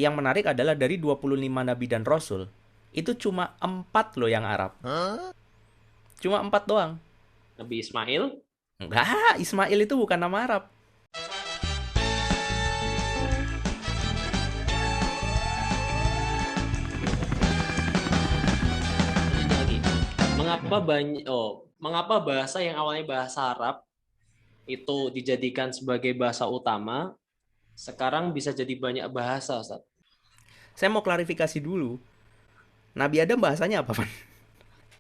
yang menarik adalah dari 25 nabi dan rasul, itu cuma 4 loh yang Arab. Cuma 4 doang. Nabi Ismail. Enggak, Ismail itu bukan nama Arab. Ini lagi. Mengapa bahasa yang awalnya bahasa Arab itu dijadikan sebagai bahasa utama, sekarang bisa jadi banyak bahasa, Ustaz? Saya mau klarifikasi dulu. Nabi Adam bahasanya apa, Van?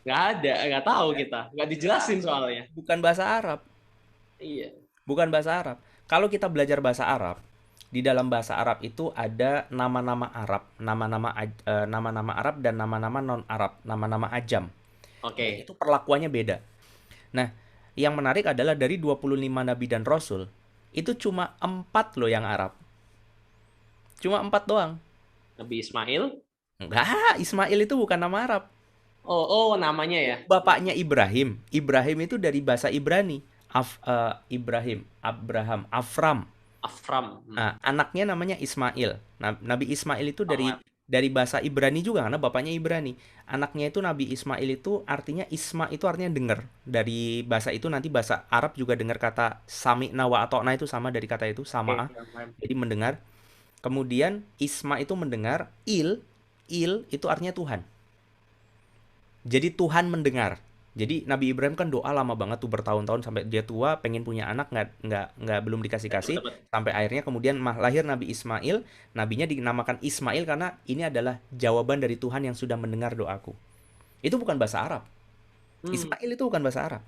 Nggak ada, nggak tahu kita, nggak dijelasin soalnya. Bukan bahasa Arab. Iya. Bukan bahasa Arab. Kalau kita belajar bahasa Arab, di dalam bahasa Arab itu ada nama-nama Arab, nama-nama Arab dan nama-nama non Arab, nama-nama ajam. Dan Oke. itu perlakuannya beda. Nah, yang menarik adalah dari 25 nabi dan rasul, itu cuma 4 loh yang Arab. Cuma 4 doang. Nabi Ismail. Enggak, Ismail itu bukan nama Arab. Oh, oh, namanya ya. Bapaknya Ibrahim. Ibrahim itu dari bahasa Ibrani. Ibrahim, Abraham, Afram. Afram. Anaknya namanya Ismail. Nabi Ismail itu dari Ahmad. bahasa Ibrani juga karena bapaknya Ibrani. Anaknya itu Nabi Ismail itu artinya Isma itu artinya dengar. Dari bahasa itu nanti bahasa Arab juga dengar kata sami'na wa ata'na itu sama dari kata itu Oke, sama. paham. Jadi mendengar. Kemudian Isma itu mendengar, il itu artinya Tuhan. Jadi Tuhan mendengar. Jadi Nabi Ibrahim kan doa lama banget tuh bertahun-tahun sampai dia tua pengen punya anak nggak belum dikasih kasih Dapat. sampai akhirnya kemudian lahir Nabi Ismail. Nabinya dinamakan Ismail karena ini adalah jawaban dari Tuhan yang sudah mendengar doaku. Itu bukan bahasa Arab. Hmm. Ismail itu bukan bahasa Arab.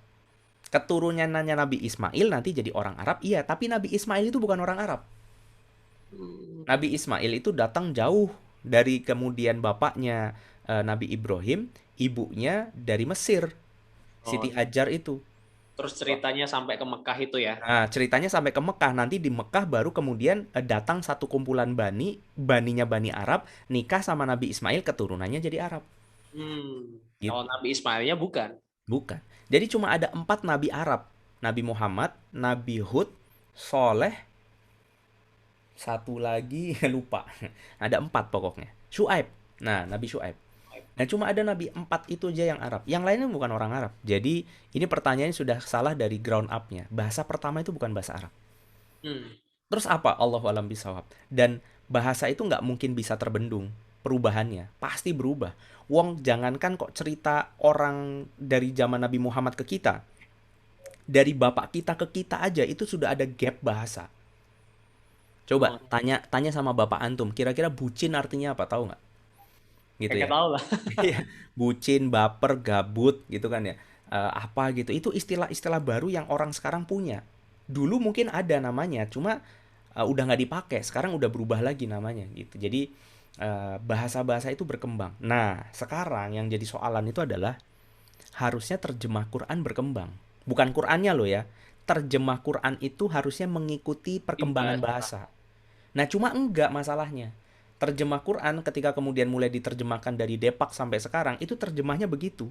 Keturunannya Nabi Ismail nanti jadi orang Arab, iya, tapi Nabi Ismail itu bukan orang Arab. Hmm. Nabi Ismail itu datang jauh dari kemudian bapaknya Nabi Ibrahim, ibunya dari Mesir, Oh, Siti Hajar itu. terus ceritanya sampai ke Mekah itu ya. Nah, ceritanya sampai ke Mekah. Nanti di Mekah baru kemudian datang satu kumpulan baninya Bani Arab, nikah sama Nabi Ismail, keturunannya jadi Arab. Kalau Gitu. Nabi Ismailnya bukan. Bukan. Jadi cuma ada 4 Nabi Arab. Nabi Muhammad, Nabi Hud, Soleh, satu lagi lupa. Ada 4 pokoknya. Syuaib. Nah, Nabi Syuaib. Nah, cuma ada Nabi 4 itu aja yang Arab. Yang lainnya bukan orang Arab. Jadi, ini pertanyaannya sudah salah dari ground up-nya. Bahasa pertama itu bukan bahasa Arab. Hmm. Terus apa? Allahu alam bisawab. Dan bahasa itu nggak mungkin bisa terbendung. Perubahannya pasti berubah. Wong jangankan kok cerita orang dari zaman Nabi Muhammad ke kita, dari bapak kita ke kita aja itu sudah ada gap bahasa. Coba Oh, tanya tanya sama bapak antum, kira-kira bucin artinya apa tahu nggak? Gitu kagak ya. tahu lah. Iya, bucin, baper, gabut gitu kan ya. Apa gitu. Itu istilah-istilah baru yang orang sekarang punya. Dulu mungkin ada namanya, cuma udah nggak dipakai. Sekarang udah berubah lagi namanya gitu. Jadi bahasa-bahasa itu berkembang. Nah, sekarang yang jadi soalan itu adalah harusnya terjemah Quran berkembang. Bukan Qurannya loh ya. Terjemah Quran itu harusnya mengikuti perkembangan Dibahas. bahasa. Nah, cuma enggak masalahnya. Terjemah Quran ketika kemudian mulai diterjemahkan dari Depak sampai sekarang, itu terjemahnya begitu.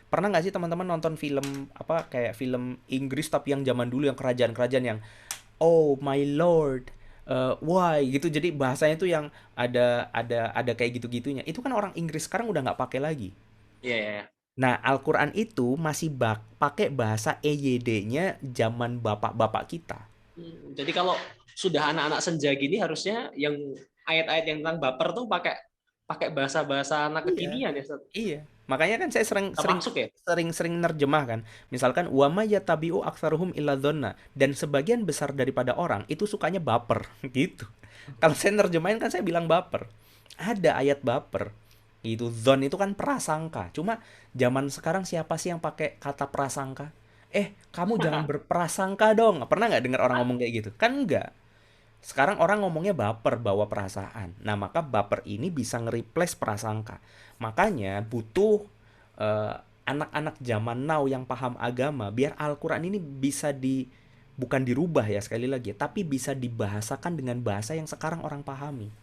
Pernah nggak sih teman-teman nonton film apa kayak film Inggris tapi yang zaman dulu yang kerajaan-kerajaan yang oh my lord, why gitu. Jadi bahasanya tuh yang ada kayak gitu-gitunya. Itu kan orang Inggris sekarang udah nggak pakai lagi. Iya, iya, iya. Nah, Al-Quran itu masih pakai bahasa EYD-nya zaman bapak-bapak kita. Jadi kalau sudah anak-anak senja gini harusnya yang ayat-ayat yang tentang baper tuh pakai pakai bahasa-bahasa anak Iya. kekinian ya, Ustaz. Iya, makanya kan saya sering Kita sering masuk ya? sering sering nerjemah kan. Misalkan wa may yattabi'u aktsaruhum illa dzanna dan sebagian besar daripada orang itu sukanya baper gitu. Kalau saya nerjemahin kan saya bilang baper. Ada ayat baper. Itu dzon itu kan prasangka. Cuma zaman sekarang siapa sih yang pakai kata prasangka? Kamu jangan berprasangka dong. Pernah nggak dengar orang ngomong kayak gitu? Kan enggak. Sekarang orang ngomongnya baper, bawa perasaan. Nah, maka baper ini bisa nge-replace prasangka. Makanya butuh eh, anak-anak zaman now yang paham agama biar Al-Qur'an ini bisa bukan dirubah ya sekali lagi, tapi bisa dibahasakan dengan bahasa yang sekarang orang pahami.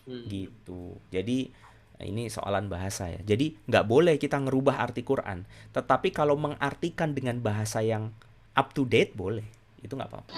Hmm. Gitu. Jadi ini soalan bahasa ya. Jadi nggak boleh kita ngerubah arti Quran. Tetapi kalau mengartikan dengan bahasa yang up to date boleh. Itu nggak apa-apa.